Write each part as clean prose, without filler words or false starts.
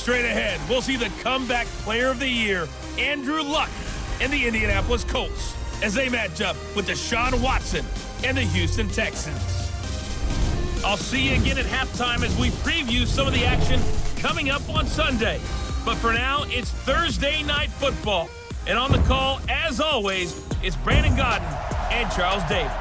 Straight ahead, we'll see the comeback player of the year, Andrew Luck, and the Indianapolis Colts as they match up with Deshaun Watson and the Houston Texans. I'll see you again at halftime as we preview some of the action coming up on Sunday. But for now, it's Thursday Night Football. And on the call, as always, it's Brandon Gaudin and Charles Davis.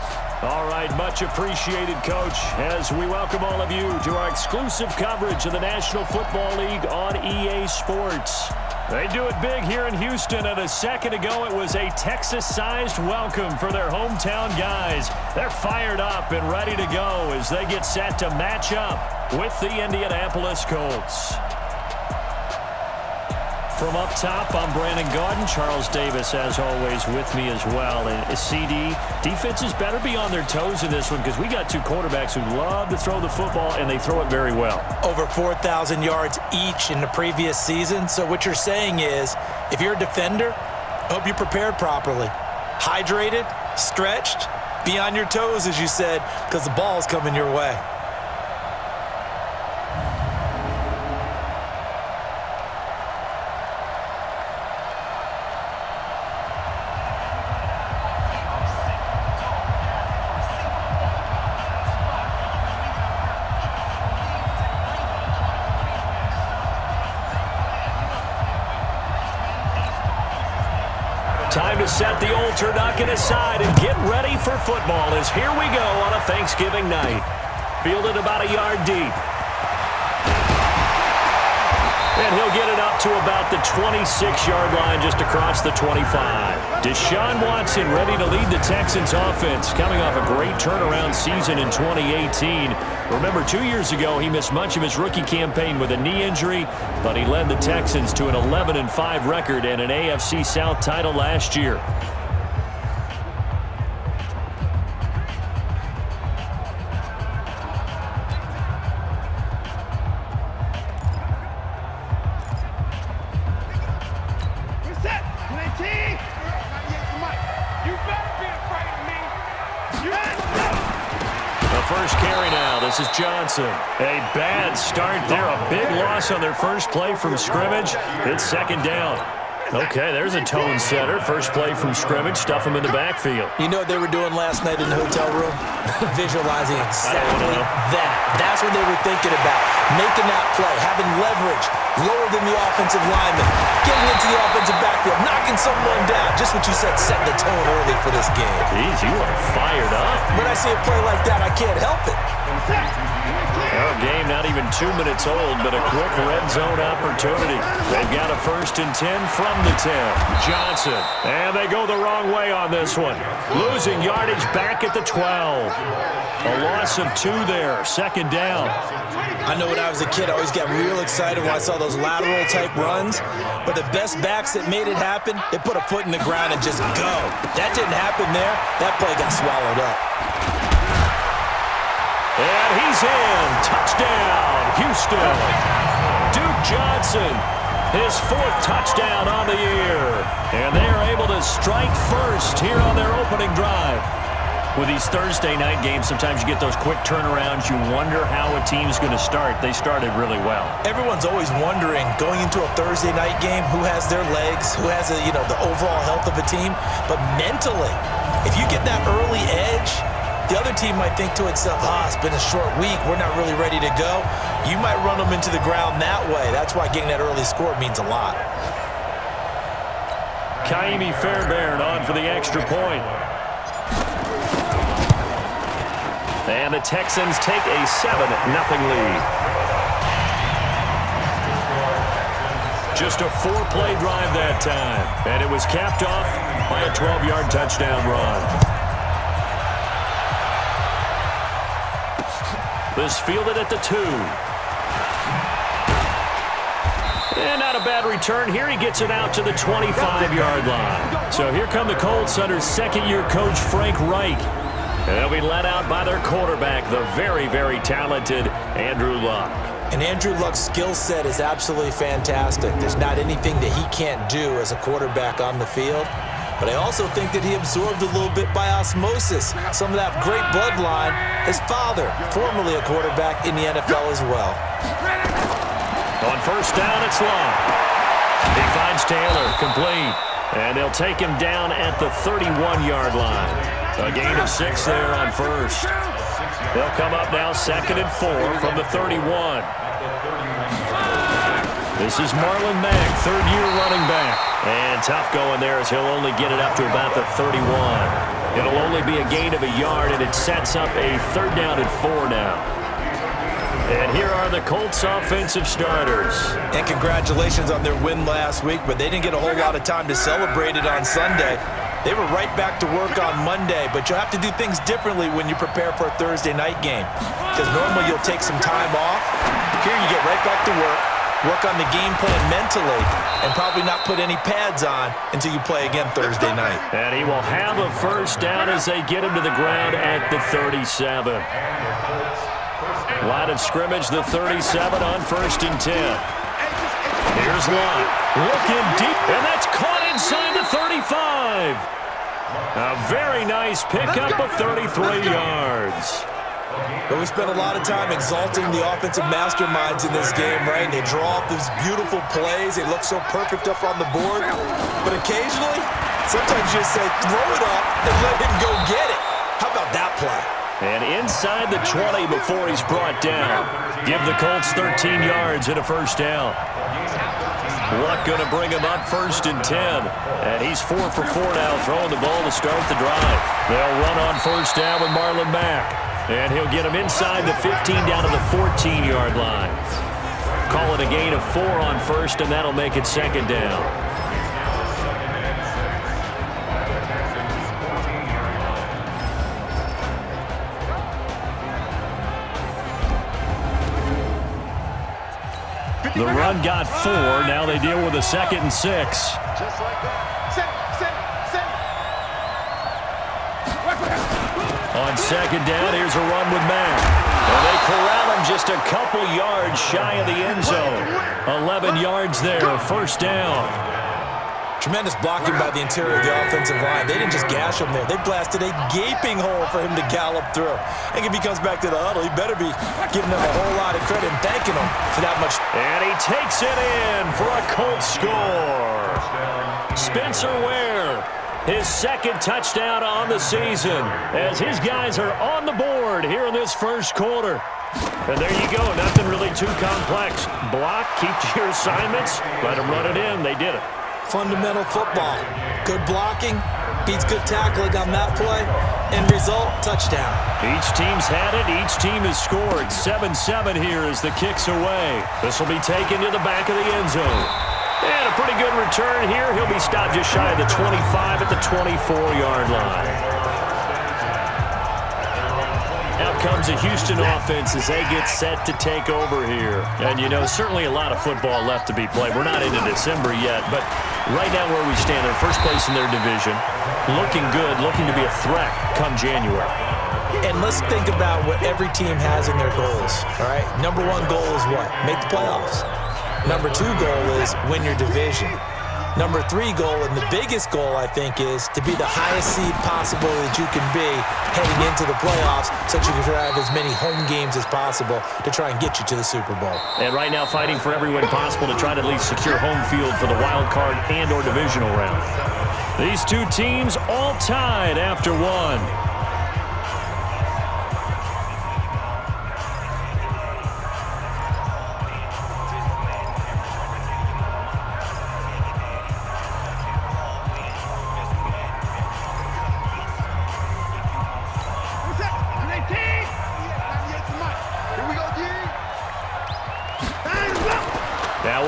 All right, much appreciated, Coach, as we welcome all of you to our exclusive coverage of the National Football League on EA Sports. They do it big here in Houston, and a second ago it was a Texas-sized welcome for their hometown guys. They're fired up and ready to go as they get set to match up with the Indianapolis Colts. From up top, I'm Brandon Gaudin. Charles Davis, as always, with me as well. And CD, defenses better be on their toes in this one because we got two quarterbacks who love to throw the football, and they throw it very well. Over 4,000 yards each in the previous season. So what you're saying is, if you're a defender, hope you're prepared properly. Hydrated, stretched, be on your toes, as you said, because the ball's coming your way. Time to set the old turducken aside and get ready for football as here we go on a Thanksgiving night. Fielded about a yard deep. And he'll get it up to about the 26-yard line just across the 25. Deshaun Watson ready to lead the Texans offense coming off a great turnaround season in 2018. Remember, 2 years ago, he missed much of his rookie campaign with a knee injury, but he led the Texans to an 11-5 record and an AFC South title last year. First carry now. This is Johnson. A bad start there. A big loss on their first play from scrimmage. It's second down. Okay, there's a tone setter. First play from scrimmage. Stuff him in the backfield. You know what they were doing last night in the hotel room? Visualizing exactly that. That's what they were thinking about. Making that play. Having leverage. Lower than the offensive lineman. Getting into the offensive backfield. Knocking someone down. Just what you said. Setting the tone early for this game. Jeez, you are fired up. When I see a play like that, I can't help it. Our game not even 2 minutes old, but a quick red zone opportunity. They've got a 1st and 10 from the 10. Johnson. And they go the wrong way on this one. Losing yardage back at the 12. A loss of 2 there. Second down. I know when I was a kid, I always got real excited when I saw those lateral-type runs. But the best backs that made it happen, they put a foot in the ground and just go. That didn't happen there. That play got swallowed up. And he's in. Touchdown, Houston. Duke Johnson, his 4th touchdown on the year. And they are able to strike first here on their opening drive. With these Thursday night games, sometimes you get those quick turnarounds. You wonder how a team's going to start. They started really well. Everyone's always wondering, going into a Thursday night game, who has their legs, who has the overall health of a team. But mentally, if you get that early edge, the other team might think to itself, it's been a short week. We're not really ready to go. You might run them into the ground that way. That's why getting that early score means a lot. Kaimi Fairbairn on for the extra point. And the Texans take a 7-0 lead. Just a 4-play drive that time. And it was capped off by a 12-yard touchdown run. This fielded at the 2. And not a bad return. Here he gets it out to the 25-yard line. So here come the Colts under second-year coach Frank Reich. And they'll be led out by their quarterback, the very, very talented Andrew Luck. And Andrew Luck's skill set is absolutely fantastic. There's not anything that he can't do as a quarterback on the field. But I also think that he absorbed a little bit by osmosis some of that great bloodline. His father, formerly a quarterback in the NFL as well. On first down, it's long. He finds Taylor, complete. And they'll take him down at the 31-yard line. A gain of 6 there on first. They'll come up now 2nd and 4 from the 31. This is Marlon Mack, third-year running back. And tough going there as he'll only get it up to about the 31. It'll only be a gain of a yard, and it sets up a 3rd down and 4 now. And here are the Colts offensive starters. And congratulations on their win last week, but they didn't get a whole lot of time to celebrate it on Sunday. They were right back to work on Monday, but you'll have to do things differently when you prepare for a Thursday night game. Because normally you'll take some time off. Here you get right back to work on the game plan mentally, and probably not put any pads on until you play again Thursday night. And he will have a first down as they get him to the ground at the 37. Line of scrimmage, the 37 on 1st and 10. Here's Lott, looking deep, and that's caught inside the 35. A very nice pickup of 33 yards. But we spent a lot of time exalting the offensive masterminds in this game, right? They draw up these beautiful plays. They look so perfect up on the board. But occasionally, sometimes you just say, throw it up and let him go get it. How about that play? And inside the 20 before he's brought down. Give the Colts 13 yards and a first down. Luck going to bring him up 1st and 10. And he's 4 for 4 now, throwing the ball to start the drive. They'll run on first down with Marlon Mack. And he'll get him inside the 15 down to the 14-yard line. Call it a gain of 4 on first, and that'll make it 2nd down. The run got 4. Now they deal with a 2nd and 6. Just like that. On 2nd down, here's a run with Mack. And they corral him just a couple yards shy of the end zone. 11 yards there, first down. Tremendous blocking by the interior of the offensive line. They didn't just gash him there. They blasted a gaping hole for him to gallop through. I think if he comes back to the huddle, he better be giving them a whole lot of credit and thanking them for that much. And he takes it in for a Colts score. Spencer Ware, his 2nd touchdown on the season, as his guys are on the board here in this first quarter. And there you go, nothing really too complex. Block, keep to your assignments, let them run it in. They did it. Fundamental football. Good blocking, beats good tackling on that play, end result, touchdown. Each team's had it. Each team has scored. 7-7 here as the kick's away. This will be taken to the back of the end zone. And a pretty good return here. He'll be stopped just shy of the 25 at the 24-yard line. Out comes the Houston offense as they get set to take over here. And, you know, certainly a lot of football left to be played. We're not into December yet, but right now where we stand, they're first place in their division. Looking good, looking to be a threat come January. And let's think about what every team has in their goals, all right? Number 1 goal is what? Make the playoffs. Number 2 goal is win your division. Number 3 goal, and the biggest goal, I think, is to be the highest seed possible that you can be heading into the playoffs so that you can drive as many home games as possible to try and get you to the Super Bowl. And right now fighting for every win possible to try to at least secure home field for the wild card and or divisional round. These two teams all tied after 1.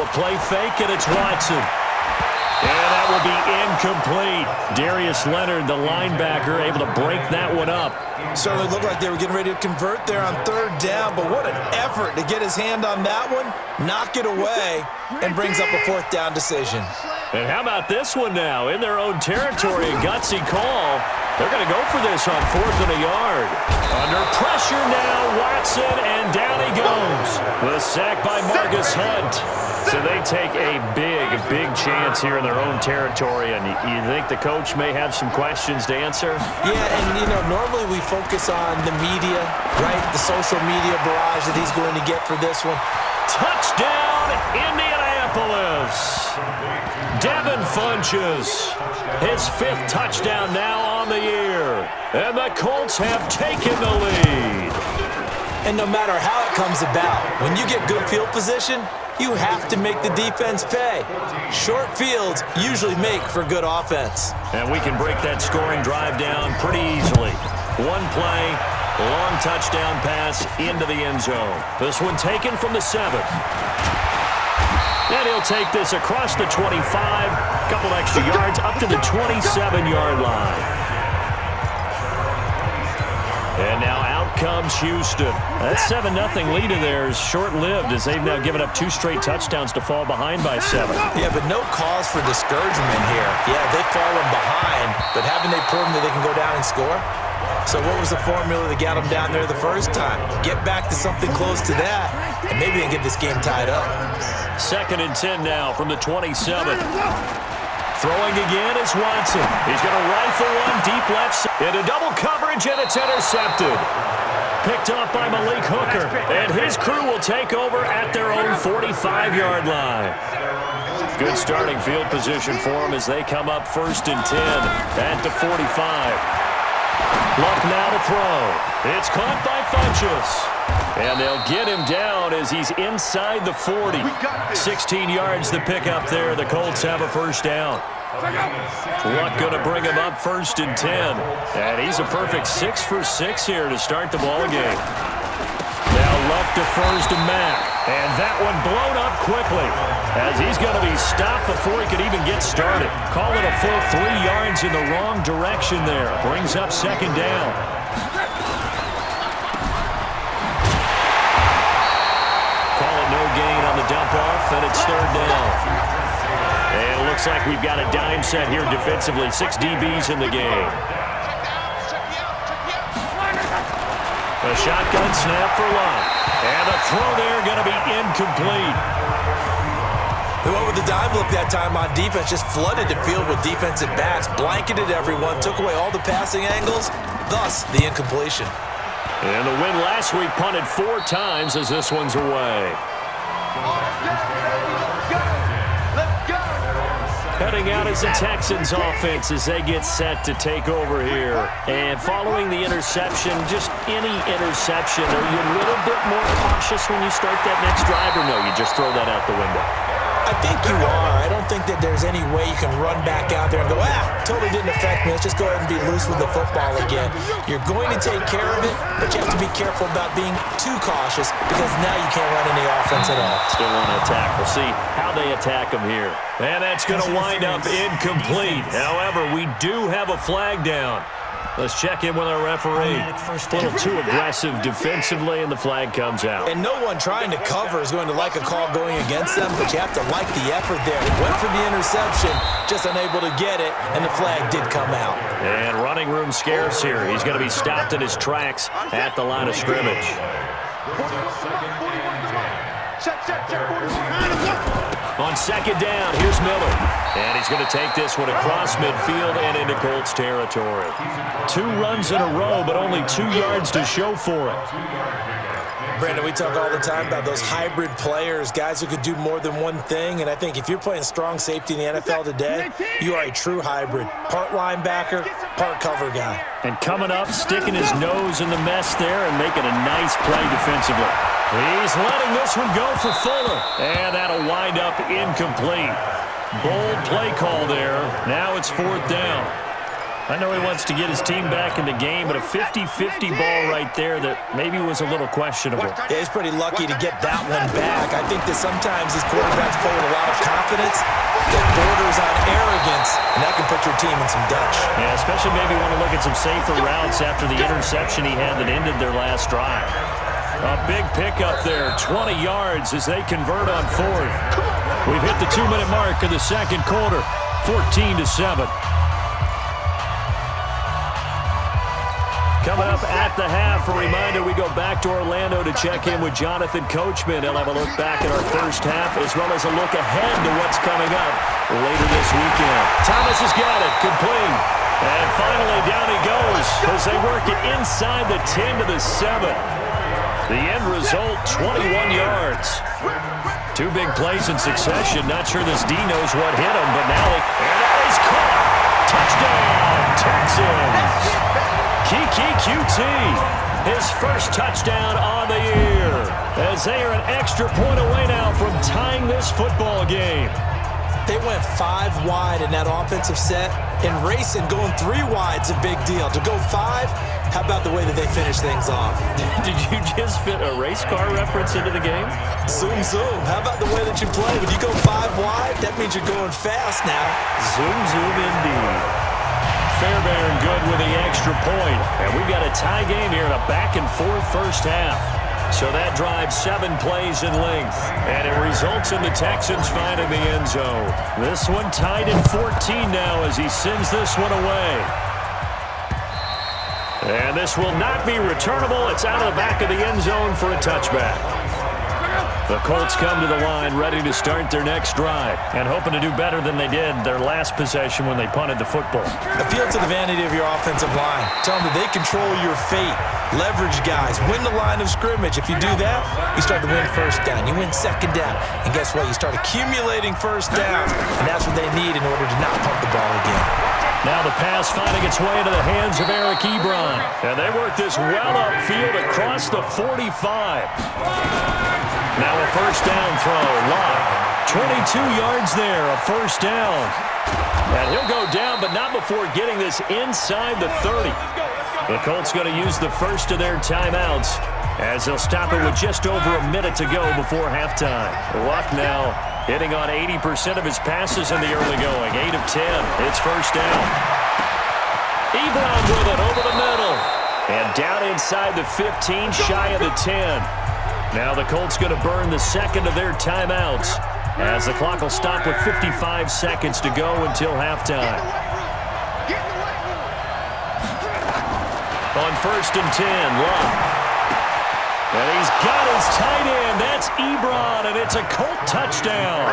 Play fake, and it's Watson. And that will be incomplete. Darius Leonard, the linebacker, able to break that one up. Certainly looked like they were getting ready to convert there on 3rd down, but what an effort to get his hand on that one, knock it away, and brings up a 4th down decision. And how about this one now? In their own territory, a gutsy call. They're going to go for this on 4th and a yard. Under pressure now, Watson, and down he goes. The sack by Marcus Hunt. So they take a big chance here in their own territory, and you think the coach may have some questions to answer? Yeah, and, you know, normally we focus on the media, right, the social media barrage that he's going to get for this one. Touchdown, touchdown, Indianapolis. Devin Funchess, his 5th touchdown now on the year. And the Colts have taken the lead. And no matter how it comes about, when you get good field position, you have to make the defense pay. Short fields usually make for good offense. And we can break that scoring drive down pretty easily. One play, long touchdown pass into the end zone. This one taken from the 7. And he'll take this across the 25, couple extra yards up to the 27-yard line. And now out comes Houston. That 7-0 lead of theirs short-lived as they've now given up 2 straight touchdowns to fall behind by 7. Yeah, but no cause for discouragement here. Yeah, they've fallen behind, but haven't they proven that they can go down and score? So what was the formula that got them down there the first time? Get back to something close to that, and maybe they can get this game tied up. 2nd and 10 now from the 27. Throwing again is Watson. He's going to rifle one deep left into double coverage, and it's intercepted. Picked up by Malik Hooker, and his crew will take over at their own 45-yard line. Good starting field position for them as they come up 1st and 10 at the 45. Luck now to throw. It's caught by Funchess. And they'll get him down as he's inside the 40. 16 yards to pick up there. The Colts have a first down. Luck going to bring him up 1st and 10. And he's a perfect 6 for 6 here to start the ball game. Now Luck defers to Mack. And that one blown up quickly as he's going to be stopped before he could even get started. Call it a full 3 yards in the wrong direction there. Brings up 2nd down. Call it no gain on the dump off, and it's 3rd down. And it looks like we've got a dime set here defensively. 6 DBs in the game. A shotgun snap for Luck. And the throw there going to be incomplete. They went with the dive look that time on defense, just flooded the field with defensive backs, blanketed everyone, took away all the passing angles, thus the incompletion. And the win last week punted 4 times as this one's away. Heading out as the Texans offense as they get set to take over here. And following the interception, just any interception, are you a little bit more cautious when you start that next drive, or no, you just throw that out the window? I think you are. I don't think that there's any way you can run back out there and go, totally didn't affect me. Let's just go ahead and be loose with the football again. You're going to take care of it, but you have to be careful about being too cautious because now you can't run any offense at all. Still want to attack. We'll see how they attack them here. And that's going to wind up incomplete. However, we do have a flag down. Let's check in with our referee. A little too aggressive defensively, and the flag comes out. And no one trying to cover is going to like a call going against them, but you have to like the effort there. He went for the interception, just unable to get it, and the flag did come out. And running room scarce here. He's going to be stopped in his tracks at the line of scrimmage. On 2nd down, here's Miller. And he's going to take this one across midfield and into Colts territory. 2 runs in a row, but only 2 yards to show for it. Brandon, we talk all the time about those hybrid players, guys who could do more than one thing, and I think if you're playing strong safety in the NFL today, you are a true hybrid. Part linebacker, part cover guy. And coming up, sticking his nose in the mess there and making a nice play defensively. He's letting this one go for Fuller, and that'll wind up incomplete. Bold play call there. Now it's 4th down. I know he wants to get his team back in the game, but a 50-50 ball right there that maybe was a little questionable. Yeah, he's pretty lucky to get that one back. I think that sometimes these quarterbacks play with a lot of confidence that borders on arrogance, and that can put your team in some Dutch. Yeah, especially maybe want to look at some safer routes after the interception he had that ended their last drive. A big pickup there, 20 yards as they convert on 4th. We've hit the 2-minute mark of the 2nd quarter, 14-7. Coming up at the half, a reminder, we go back to Orlando to check in with Jonathan Coachman. He'll have a look back at our first half as well as a look ahead to what's coming up later this weekend. Thomas has got it, complete. And finally down he goes as they work it inside the 10 to the 7. The end result, 21 yards. Two big plays in succession. Not sure this D knows what hit him, but now and that is caught. Touchdown, Texans. Kiki QT, his first touchdown on the year, as they are an extra point away now from tying this football game. They went 5 wide in that offensive set, and racing going 3 wide's a big deal. To go 5, how about the way that they finish things off? Did you just fit a race car reference into the game? Zoom, zoom. How about the way that you play? When you go 5 wide, that means you're going fast now. Zoom, zoom indeed. Fairbairn good with the extra point. And we've got a tie game here in a back-and-forth first half. So that drives 7 plays in length. And it results in the Texans finding the end zone. This one tied at 14 now as he sends this one away. And this will not be returnable. It's out of the back of the end zone for a touchback. The Colts come to the line ready to start their next drive and hoping to do better than they did their last possession when they punted the football. Appeal to the vanity of your offensive line. Tell them that they control your fate. Leverage guys. Win the line of scrimmage. If you do that, you start to win first down. You win second down. And guess what? You start accumulating first downs. And that's what they need in order to not punt the ball again. Now the pass finding its way into the hands of Eric Ebron. And they work this well upfield across the 45. Now a first down throw. Lock. 22 yards there, a first down. And he'll go down, but not before getting this inside the 30. The Colts going to use the first of their timeouts as they'll stop it with just over a minute to go before halftime. Luck now hitting on 80% of his passes in the early going. 8 of 10. It's first down. Ebron with it over the middle. And down inside the 15, shy of the 10. Now the Colts going to burn the second of their timeouts as the clock will stop with 55 seconds to go until halftime. On first and 10, Luck. And he's got his tight end. That's Ebron, and it's a Colt touchdown.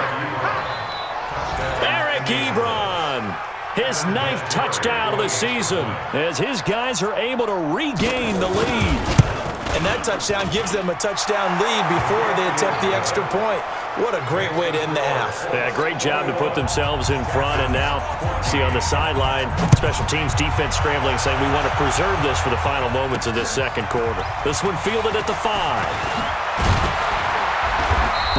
Eric Ebron, his 9th touchdown of the season, as his guys are able to regain the lead. And that touchdown gives them a touchdown lead before they attempt the extra point. What a great way to end the half. Yeah, great job to put themselves in front. And now, see on the sideline, special teams defense scrambling, saying we want to preserve this for the final moments of this second quarter. This one fielded at the 5.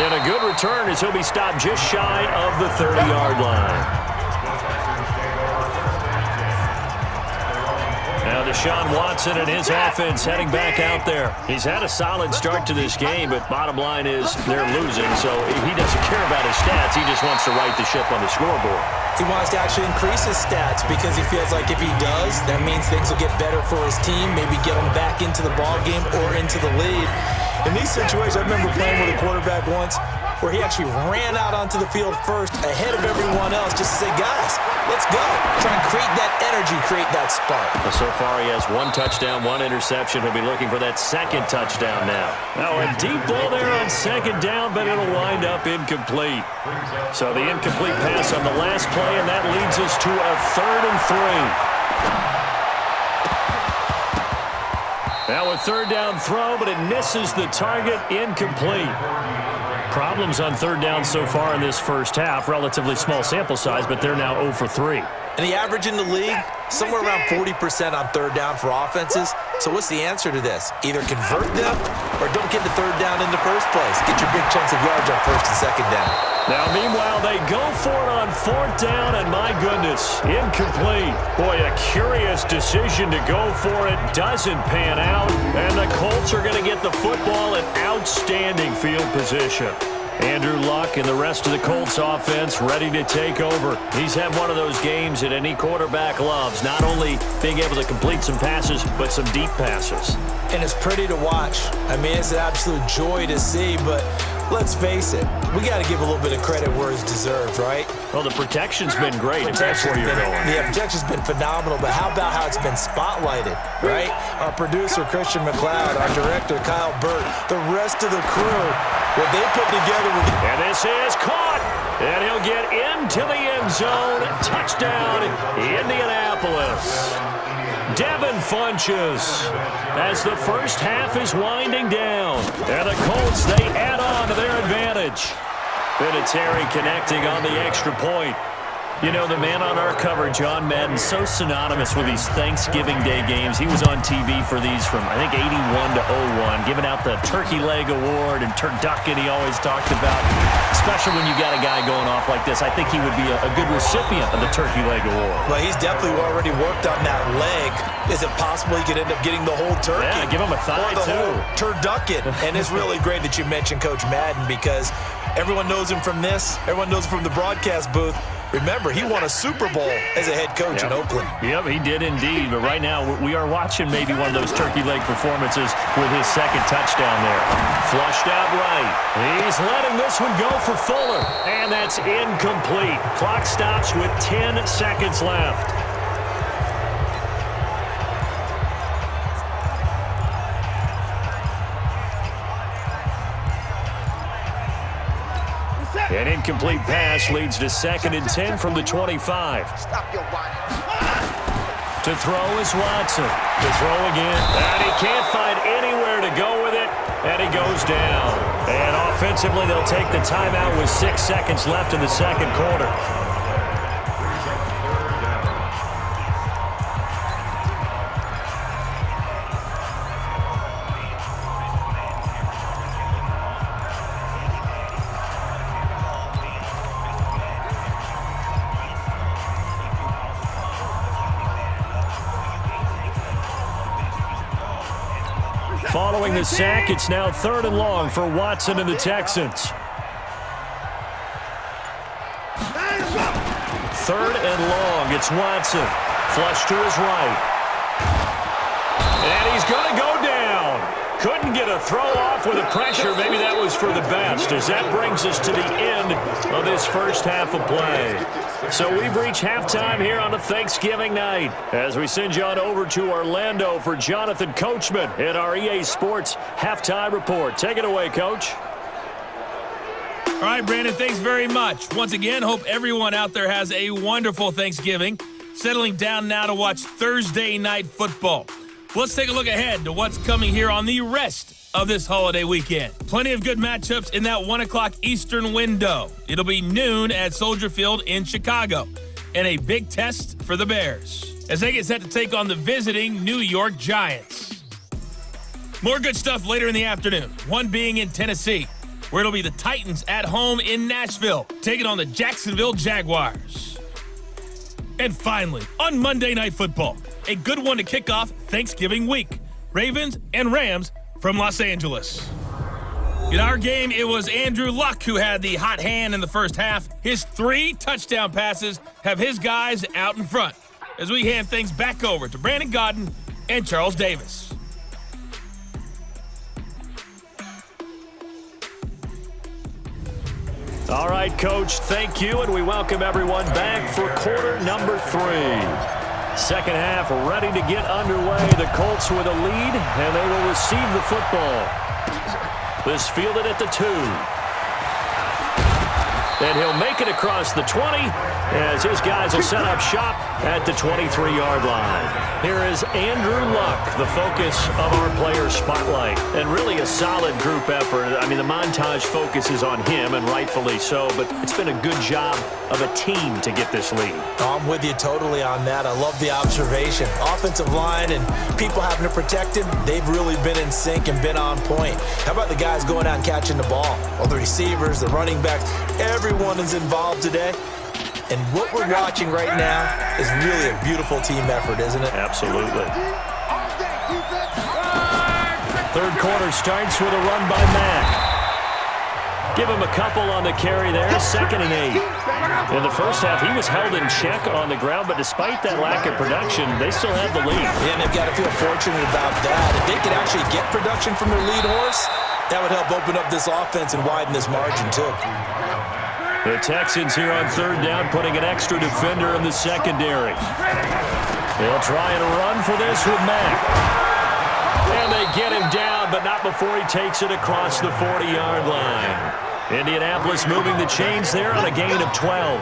And a good return as he'll be stopped just shy of the 30-yard line. Now Deshaun Watson and his offense heading back out there. He's had a solid start to this game, but bottom line is they're losing, so he doesn't care about his stats. He just wants to right the ship on the scoreboard. He wants to actually increase his stats because he feels like if he does, that means things will get better for his team, maybe get him back into the ball game or into the lead. In these situations, I remember playing with a quarterback once where he actually ran out onto the field first ahead of everyone else just to say, guys, let's go. Try and create that energy, create that spark. Well, so far he has 1 touchdown, 1 interception. He'll be looking for that second touchdown now. Now a deep ball there on second down, but it'll wind up incomplete. So the incomplete pass on the last play, and that leads us to a 3rd and 3. Now a 3rd down throw, but it misses the target, incomplete. Problems on 3rd down so far in this first half. Relatively small sample size, but they're now 0 for 3. And the average in the league, somewhere around 40% on 3rd down for offenses. So what's the answer to this? Either convert them or don't get the 3rd down in the first place. Get your big chunks of yards on 1st and 2nd down. Now, meanwhile, they go for it on 4th down, and my goodness, incomplete. Boy, a curious decision to go for it. Doesn't pan out, and the Colts are going to get the football in outstanding field position. Andrew Luck and the rest of the Colts offense ready to take over. He's had one of those games that any quarterback loves, not only being able to complete some passes, but some deep passes. And it's pretty to watch. I mean, it's an absolute joy to see, but let's face it, we got to give a little bit of credit where it's deserved, right? Well, the protection's been great, if that's where you're going. Yeah, protection's been phenomenal, but how about how it's been spotlighted, right? Our producer, Christian McLeod, our director, Kyle Burt, the rest of the crew, what they put together with... And this is caught, and he'll get into the end zone. Touchdown, Indianapolis. Devin Funchess as the first half is winding down. And the Colts, they add on to their advantage. Vinatieri connecting on the extra point. You know, the man on our cover, John Madden, so synonymous with these Thanksgiving Day games. He was on TV for these from, I think, 81 to 01, giving out the Turkey Leg Award and turducken he always talked about. Especially when you got a guy going off like this. I think he would be a good recipient of the Turkey Leg Award. Well, he's definitely already worked on that leg. Is it possible he could end up getting the whole turkey? Yeah, give him a thigh, or the too. whole turducken. And it's really great that you mentioned Coach Madden because everyone knows him from this. Everyone knows him from the broadcast booth. Remember, he won a Super Bowl as a head coach in Oakland. Yep, he did indeed. But right now, we are watching maybe one of those turkey leg performances with his second touchdown there. Flushed out right. He's letting this one go for Fuller. And that's incomplete. Clock stops with 10 seconds left. An incomplete pass leads to 2nd and 10 from the 25. To throw is Watson. To throw again. And he can't find anywhere to go with it. And he goes down. And offensively, they'll take the timeout with 6 seconds left in the second quarter. Following the sack, it's now 3rd and long for Watson and the Texans. 3rd and long, it's Watson. Flush to his right. And he's going to go down. Couldn't get a throw off with the pressure. Maybe that was for the best, as that brings us to the end of this first half of play. So we've reached halftime here on a Thanksgiving night as we send you on over to Orlando for Jonathan Coachman in our EA Sports Halftime Report. Take it away, Coach. All right, Brandon, thanks very much. Once again, hope everyone out there has a wonderful Thanksgiving. Settling down now to watch Thursday Night Football. Let's take a look ahead to what's coming here on the rest of this holiday weekend. Plenty of good matchups in that 1 o'clock Eastern window. It'll be noon at Soldier Field in Chicago, and a big test for the Bears as they get set to take on the visiting New York Giants. More good stuff later in the afternoon, one being in Tennessee, where it'll be the Titans at home in Nashville, taking on the Jacksonville Jaguars. And finally, on Monday Night Football, a good one to kick off Thanksgiving week, Ravens and Rams from Los Angeles. In our game, it was Andrew Luck who had the hot hand in the first half. His 3 touchdown passes have his guys out in front as we hand things back over to Brandon Godden and Charles Davis. All right, Coach, thank you, and we welcome everyone back for quarter number 3. Second half ready to get underway. The Colts with a lead, and they will receive the football. This fielded at the 2. And he'll make it across the 20 as his guys will set up shop at the 23-yard line. Here is Andrew Luck, the focus of our player spotlight. And really a solid group effort. I mean, the montage focuses on him, and rightfully so, but it's been a good job of a team to get this lead. I'm with you totally on that. I love the observation. Offensive line and people having to protect him, they've really been in sync and been on point. How about the guys going out and catching the ball? Well, the receivers, the running backs, everyone is involved today. And what we're watching right now is really a beautiful team effort, isn't it? Absolutely. Third quarter starts with a run by Mack. Give him a couple on the carry there, 2nd and 8. In the first half, he was held in check on the ground, but despite that lack of production, they still have the lead. Yeah, and they've got to feel fortunate about that. If they could actually get production from their lead horse, that would help open up this offense and widen this margin, too. The Texans here on 3rd down, putting an extra defender in the secondary. They'll try and run for this with Mack. And they get him down, but not before he takes it across the 40-yard line. Indianapolis moving the chains there on a gain of 12.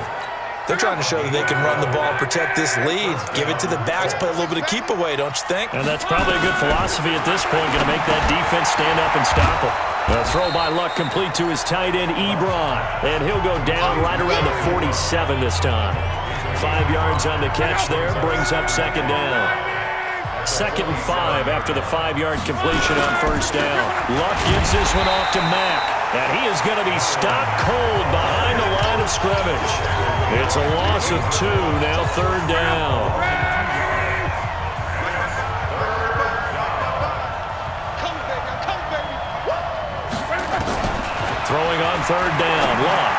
They're trying to show that they can run the ball and protect this lead. Give it to the backs, play a little bit of keep away, don't you think? And that's probably a good philosophy at this point, going to make that defense stand up and stop them. The throw by Luck complete to his tight end, Ebron. And he'll go down right around the 47 this time. 5 yards on the catch there, brings up second down. 2nd and 5 after the 5-yard completion on first down. Luck gives this one off to Mack. And he is going to be stopped cold behind the line of scrimmage. It's a loss of 2, now 3rd down. Throwing on 3rd down, Luck.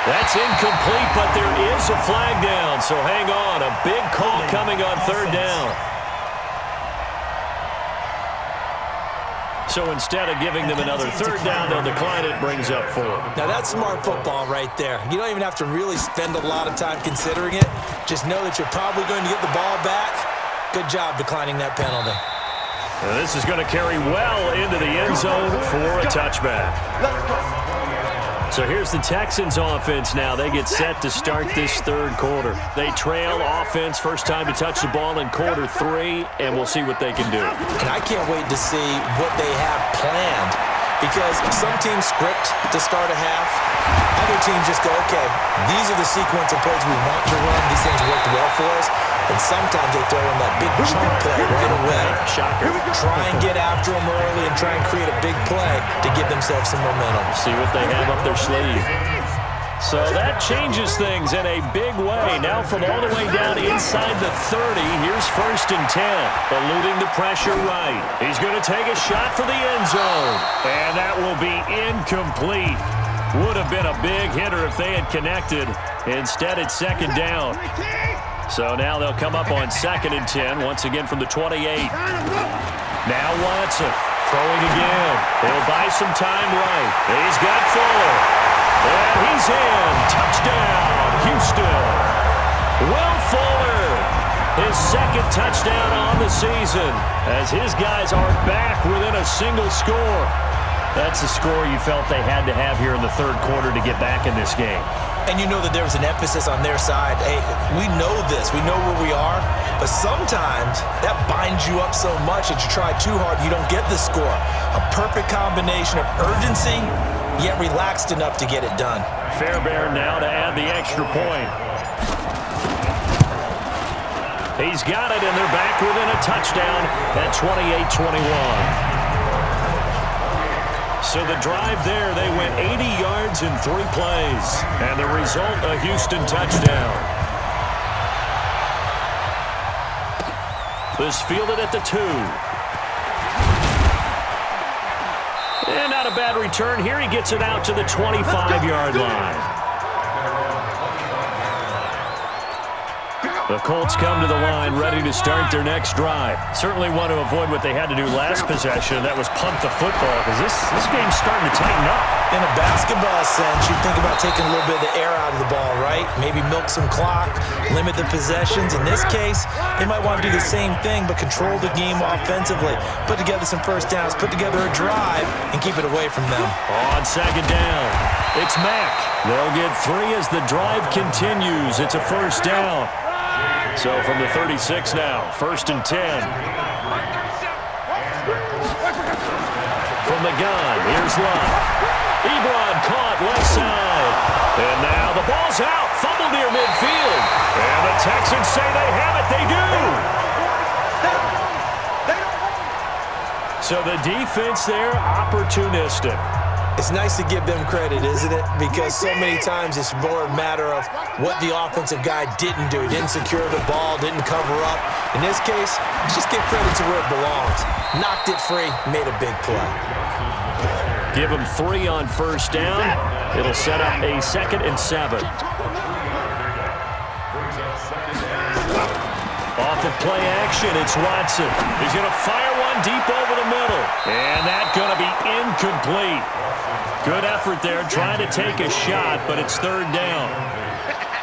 That's incomplete, but there is a flag down, so hang on. A big call coming on 3rd down. So instead of giving them another 3rd down, they'll decline it, brings up 4. Now that's smart football right there. You don't even have to really spend a lot of time considering it. Just know that you're probably going to get the ball back. Good job declining that penalty. And this is going to carry well into the end zone for a touchback. So here's the Texans offense now. They get set to start this 3rd quarter. They trail offense, first time to touch the ball in quarter 3, and we'll see what they can do. And I can't wait to see what they have planned, because some teams script to start a half. Other teams just go, okay, these are the sequence of plays we want to run. These things worked well for us. And sometimes they throw in that big chunk play right away. Shocker. Try and get after them early and try and create a big play to give themselves some momentum. See what they have up their sleeve. So that changes things in a big way. Now from all the way down inside the 30, here's 1st and 10. Eluding the pressure right. He's going to take a shot for the end zone. And that will be incomplete. Would have been a big hitter if they had connected. Instead, it's 2nd down. So now they'll come up on 2nd and 10, once again from the 28. Now Watson throwing again. He'll buy some time right. He's got Fuller. And he's in. Touchdown, Houston. Will Fuller, his 2nd touchdown on the season, as his guys are back within a single score. That's the score you felt they had to have here in the 3rd quarter to get back in this game. And you know that there was an emphasis on their side. Hey, we know this. We know where we are. But sometimes that binds you up so much that you try too hard, you don't get the score. A perfect combination of urgency, yet relaxed enough to get it done. Fairbairn now to add the extra point. He's got it, and they're back within a touchdown at 28-21. So the drive there, they went 80 yards in 3 plays. And the result, a Houston touchdown. This fielded at the 2. And not a bad return here. He gets it out to the 25-yard line. The Colts come to the line ready to start their next drive. Certainly want to avoid what they had to do last possession, and that was punt the football, because this game's starting to tighten up. In a basketball sense, you think about taking a little bit of the air out of the ball, right? Maybe milk some clock, limit the possessions. In this case, they might want to do the same thing, but control the game offensively. Put together some first downs, put together a drive, and keep it away from them. On 2nd down, it's Mack. They'll get 3 as the drive continues. It's a first down. So from the 36 now, 1st and 10. From the gun, here's Luck. Ebron caught left side. And now the ball's out. Fumble near midfield. And the Texans say they have it. They do. So the defense there, opportunistic. It's nice to give them credit, isn't it? Because so many times it's more a matter of what the offensive guy didn't do. He didn't secure the ball, didn't cover up. In this case, just give credit to where it belongs. Knocked it free, made a big play. Give him 3 on first down. It'll set up a 2nd and 7. Off of play action, it's Watson. He's going to fire one deep over the middle. And that's going to be incomplete. Good effort there, trying to take a shot, but it's 3rd down.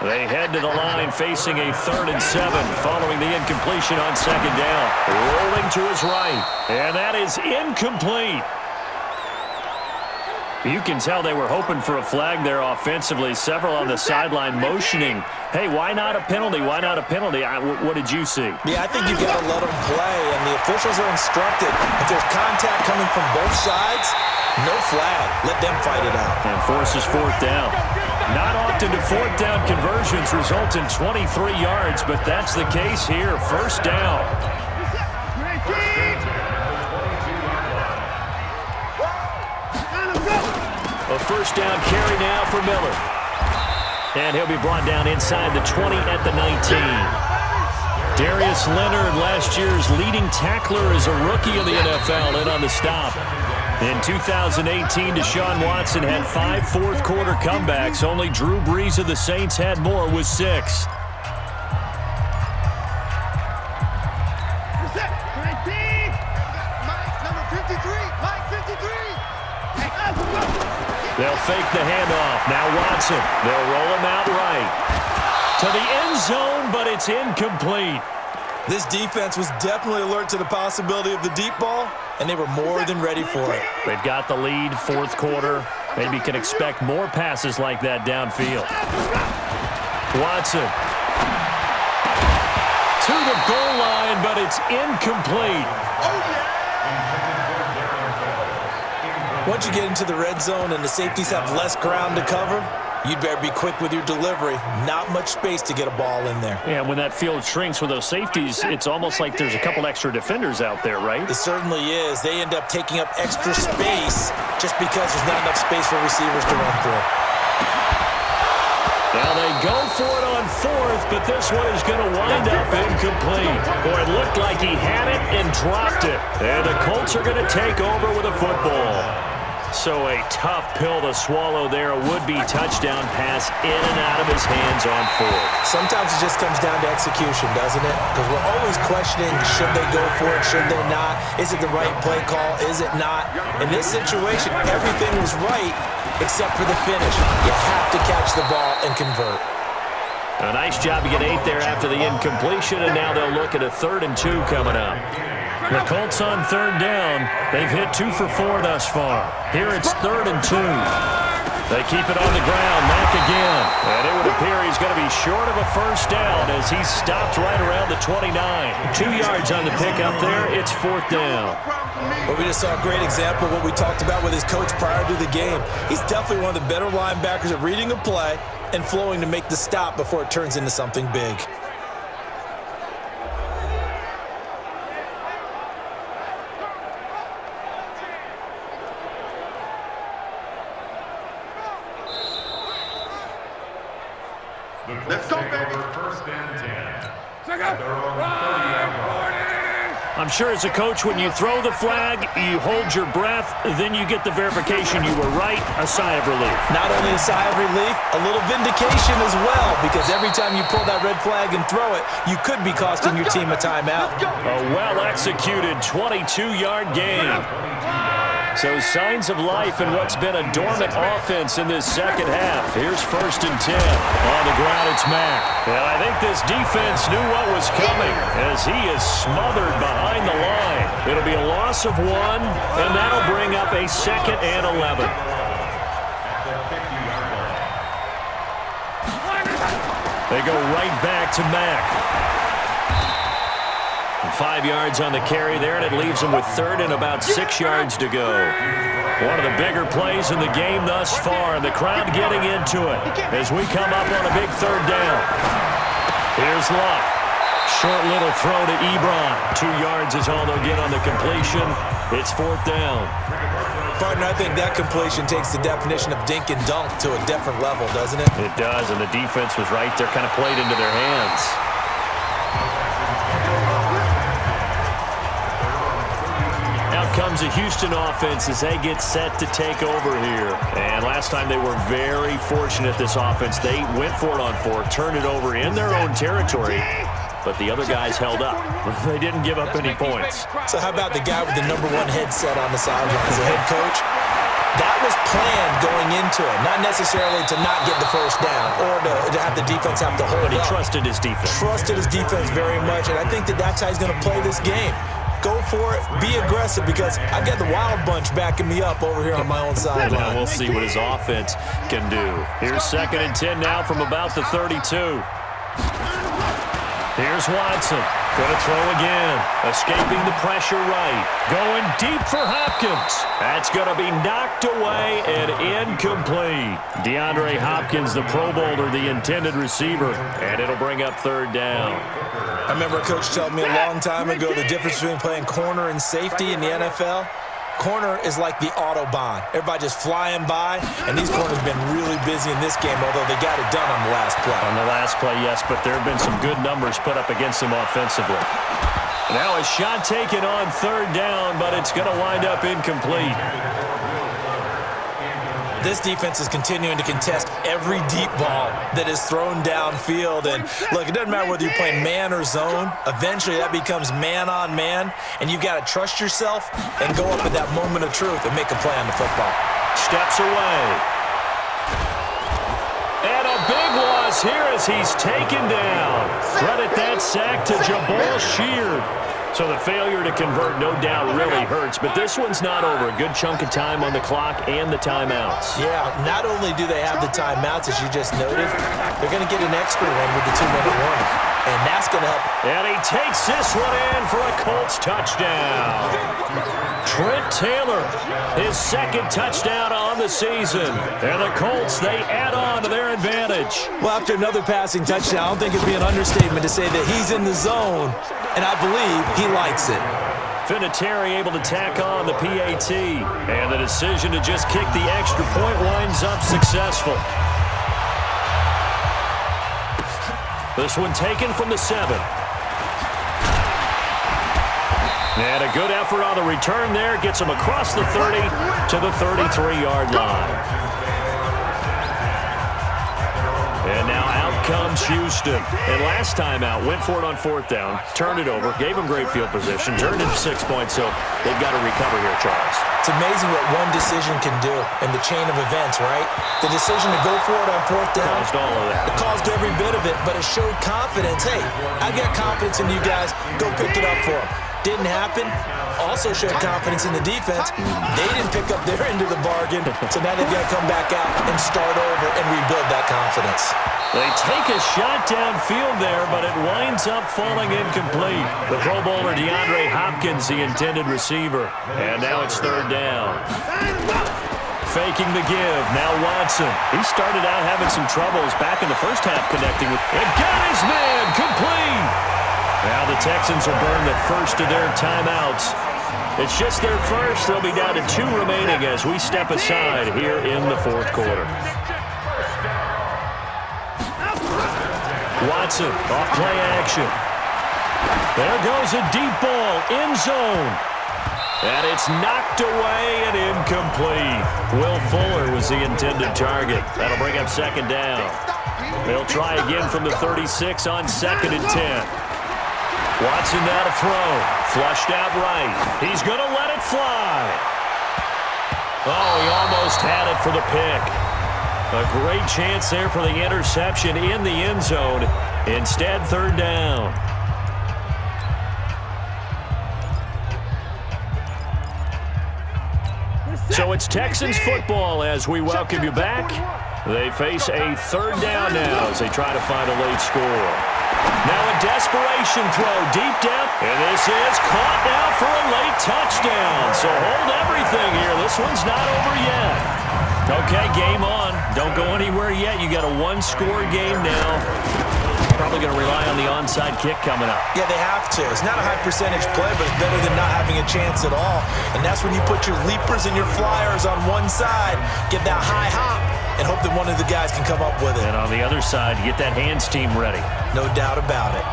They head to the line facing a 3rd and 7 following the incompletion on 2nd down. Rolling to his right, and that is incomplete. You can tell they were hoping for a flag there offensively. Several on the sideline motioning, hey, why not a penalty? Why not a penalty? What did you see? Yeah, I think you've got to let them play, and the officials are instructed. If there's contact coming from both sides, no flag. Let them fight it out. And forces fourth down. Not often do fourth down conversions result in 23 yards, but that's the case here. First down. A first down carry now for Miller. And he'll be brought down inside the 20 at the 19. Darius Leonard, last year's leading tackler as a rookie in the NFL, in on the stop. In 2018, Deshaun Watson had 5 fourth-quarter comebacks. Only Drew Brees of the Saints had more with 6. They'll fake the handoff. Now Watson. They'll roll him out right. To the end zone, but it's incomplete. This defense was definitely alert to the possibility of the deep ball, and they were more than ready for it. They've got the lead, fourth quarter. Maybe can expect more passes like that downfield. Watson. To the goal line, but it's incomplete. Once you get into the red zone and the safeties have less ground to cover, you'd better be quick with your delivery. Not much space to get a ball in there. Yeah, when that field shrinks with those safeties, it's almost like there's a couple extra defenders out there, right? It certainly is. They end up taking up extra space just because there's not enough space for receivers to run through. Now they go for it on fourth, but this one is going to wind up incomplete. Boy, it looked like he had it and dropped it. And the Colts are going to take over with a football. So a tough pill to swallow there. A would-be touchdown pass in and out of his hands on fourth. Sometimes it just comes down to execution, doesn't it? Because we're always questioning, should they go for it, should they not? Is it the right play call, is it not? In this situation, everything was right except for the finish. You have to catch the ball and convert. A nice job to get 8 there after the incompletion, and now they'll look at a 3rd and 2 coming up. The Colts on 3rd down. They've hit 2 for 4 thus far. Here it's 3rd and 2. They keep it on the ground. Mack again. And it would appear he's going to be short of a first down as he's stopped right around the 29. 2 yards on the pickup there. It's 4th down. Well, we just saw a great example of what we talked about with his coach prior to the game. He's definitely one of the better linebackers at reading a play and flowing to make the stop before it turns into something big. Let's go, baby. First and 10. I'm sure as a coach, when you throw the flag, you hold your breath, then you get the verification you were right, a sigh of relief. Not only a sigh of relief, a little vindication as well, because every time you pull that red flag and throw it, you could be costing your team a timeout. A well-executed 22-yard gain. So signs of life in what's been a dormant offense in this second half. Here's 1st and 10. On the ground, it's Mack. And I think this defense knew what was coming as he is smothered behind the line. It'll be a loss of 1, and that'll bring up a 2nd and 11. They go right back to Mack. 5 yards on the carry there, and it leaves them with 3rd and about 6 yards to go. One of the bigger plays in the game thus far, and the crowd getting into it as we come up on a big 3rd down. Here's Luck. Short little throw to Ebron. 2 yards is all they'll get on the completion. It's 4th down. Partner, I think that completion takes the definition of dink and dunk to a different level, doesn't it? It does, and the defense was right there, kind of played into their hands. Comes a Houston offense as they get set to take over here. And last time they were very fortunate, this offense. They went for it on 4, turned it over in their own territory, but the other guys held up. They didn't give up any points. So how about the guy with the #1 headset on the sideline as a head coach? That was planned going into it, not necessarily to not get the first down or to have the defense have to hold up. But he trusted his defense. Trusted his defense very much, and I think that's how he's going to play this game. go for it, be aggressive, because I've got the wild bunch backing me up over here on my own sideline. Now we'll see what his offense can do. Here's 2nd and 10 now from about the 32. Here's Watson. Going to throw again. Escaping the pressure right. Going deep for Hopkins. That's going to be knocked away and incomplete. DeAndre Hopkins, the Pro Bowler, the intended receiver. And it'll bring up 3rd down. I remember a coach told me a long time ago the difference between playing corner and safety in the NFL. Corner is like the Autobahn. Everybody just flying by, and these corners have been really busy in this game, although they got it done on the last play. On the last play, yes, but there have been some good numbers put up against them offensively. Now a shot taken on 3rd down, but it's going to wind up incomplete. This defense is continuing to contest every deep ball that is thrown downfield. And look, it doesn't matter whether you're playing man or zone. Eventually, that becomes man on man, and you've got to trust yourself and go up at that moment of truth and make a play on the football. Steps away. And a big loss here as he's taken down. Credit that sack to Jabal Sheard. So the failure to convert, no doubt, really hurts. But this one's not over. A good chunk of time on the clock and the timeouts. Yeah, not only do they have the timeouts, as you just noted, they're going to get an extra one with the 2-minute warning. And that's going to help. And he takes this one in for a Colts touchdown. Trent Taylor, his 2nd touchdown on the season. And the Colts, they add on to their advantage. Well, after another passing touchdown, I don't think it'd be an understatement to say that he's in the zone, and I believe he likes it. Vinatieri able to tack on the PAT. And the decision to just kick the extra point winds up successful. This one taken from the 7. And a good effort on the return there. Gets him across the 30 to the 33-yard line. And now out comes Houston. And last time out, went for it on 4th down, turned it over, gave him great field position, turned it 6 points, so they've got to recover here, Charles. It's amazing what one decision can do in the chain of events, right? The decision to go for it on 4th down. Caused all of that. It caused every bit of it, but it showed confidence. Hey, I got confidence in you guys. Go pick it up for them. Didn't happen. Also showed confidence in the defense. They didn't pick up their end of the bargain, so now they've got to come back out and start over and rebuild that confidence. They take a shot downfield there, but it winds up falling incomplete. The Pro Bowler DeAndre Hopkins, the intended receiver. And now it's 3rd down. Faking the give. Now Watson. He started out having some troubles back in the first half connecting with. And got his man complete. Now the Texans will burn the first of their timeouts. It's just their first. They'll be down to 2 remaining as we step aside here in the 4th quarter. Watson off play action. There goes a deep ball in zone. And it's knocked away and incomplete. Will Fuller was the intended target. That'll bring up 2nd down. They'll try again from the 36 on 2nd and 10. Watson now to throw. Flushed out right. He's going to let it fly. Oh, he almost had it for the pick. A great chance there for the interception in the end zone. Instead, 3rd down. So it's Texans football as we welcome you back. They face a 3rd down now as they try to find a late score. Now a desperation throw deep down. And this is caught now for a late touchdown. So hold everything here. This one's not over yet. Okay, game on. Don't go anywhere yet. You got a 1-score game now. Probably going to rely on the onside kick coming up. Yeah, they have to. It's not a high percentage play, but it's better than not having a chance at all. And that's when you put your leapers and your flyers on one side, get that high hop, and hope that one of the guys can come up with it. And on the other side, get that hands team ready. No doubt about it.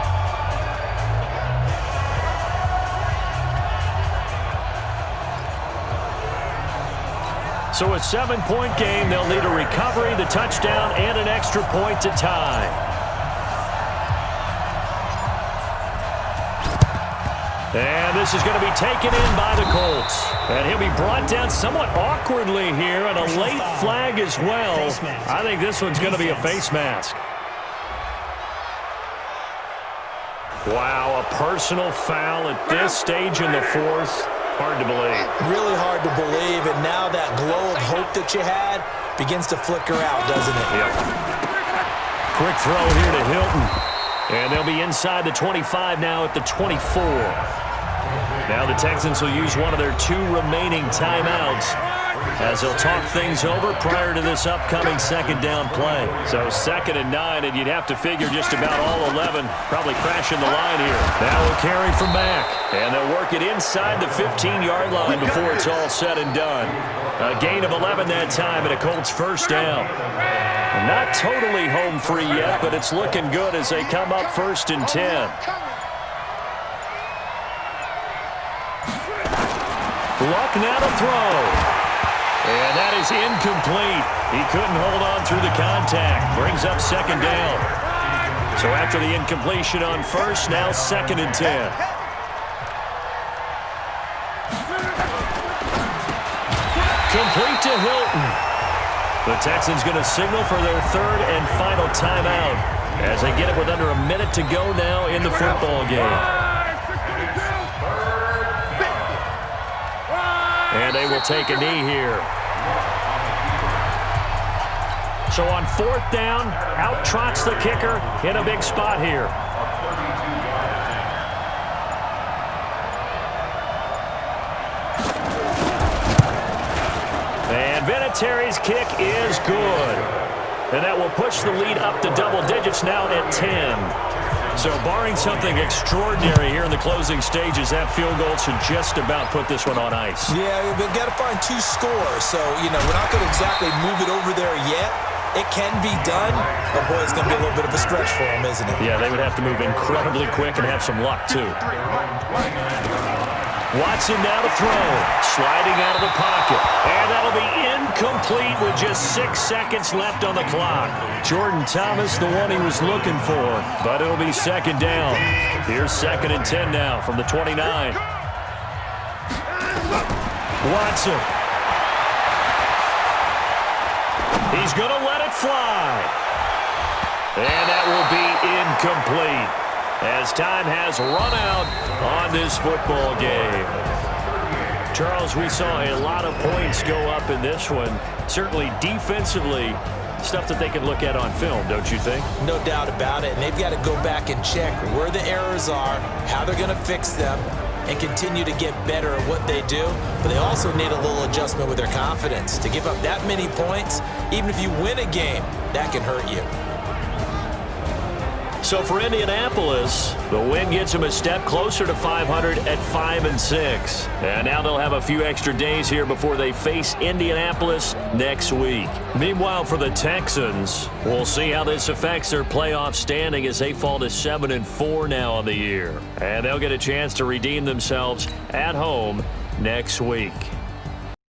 So a 7-point game. They'll need a recovery, the touchdown, and an extra point to tie. And this is going to be taken in by the Colts. And he'll be brought down somewhat awkwardly here, and a late flag as well. I think this one's going to be a face mask. Wow, a personal foul at this stage in the fourth. Hard to believe. Really hard to believe, and now that glow of hope that you had begins to flicker out, doesn't it? Yep. Quick throw here to Hilton. And they'll be inside the 25 now at the 24. Now the Texans will use one of their 2 remaining timeouts as they'll talk things over prior to this upcoming second down play. So 2nd and 9, and you'd have to figure just about all 11 probably crashing the line here. Now we'll carry from back, and they'll work it inside the 15-yard line before it's all said and done. A gain of 11 that time and a Colts first down. Not totally home free yet, but it's looking good as they come up 1st and 10. Luck now to throw. And that is incomplete. He couldn't hold on through the contact. Brings up 2nd down. So after the incompletion on 1st, now 2nd and 10. Complete to Hilton. The Texans going to signal for their 3rd and final timeout as they get it with under a minute to go now in the football game. And they will take a knee here. So on 4th down, out trots the kicker in a big spot here. And Vinatieri's kick is good. And that will push the lead up to double digits now at 10. So barring something extraordinary here in the closing stages, that field goal should just about put this one on ice. Yeah, we've got to find 2 scores. So, we're not going to exactly move it over there yet. It can be done, but boy, it's going to be a little bit of a stretch for them, isn't it? Yeah, they would have to move incredibly quick and have some luck, too. Watson now to throw, sliding out of the pocket, and that'll be incomplete with just 6 seconds left on the clock. Jordan Thomas, the one he was looking for, but it'll be 2nd down. Here's 2nd and 10 now from the 29. Watson. He's going to let it fly. And that will be incomplete as time has run out on this football game. Charles, we saw a lot of points go up in this one. Certainly defensively, stuff that they can look at on film, don't you think? No doubt about it. And they've got to go back and check where the errors are, how they're going to fix them, and continue to get better at what they do. But they also need a little adjustment with their confidence. To give up that many points, even if you win a game, that can hurt you. So for Indianapolis, the win gets them a step closer to 500 at 5-6. And now they'll have a few extra days here before they face Indianapolis next week. Meanwhile, for the Texans, we'll see how this affects their playoff standing as they fall to 7-4 now on the year. And they'll get a chance to redeem themselves at home next week.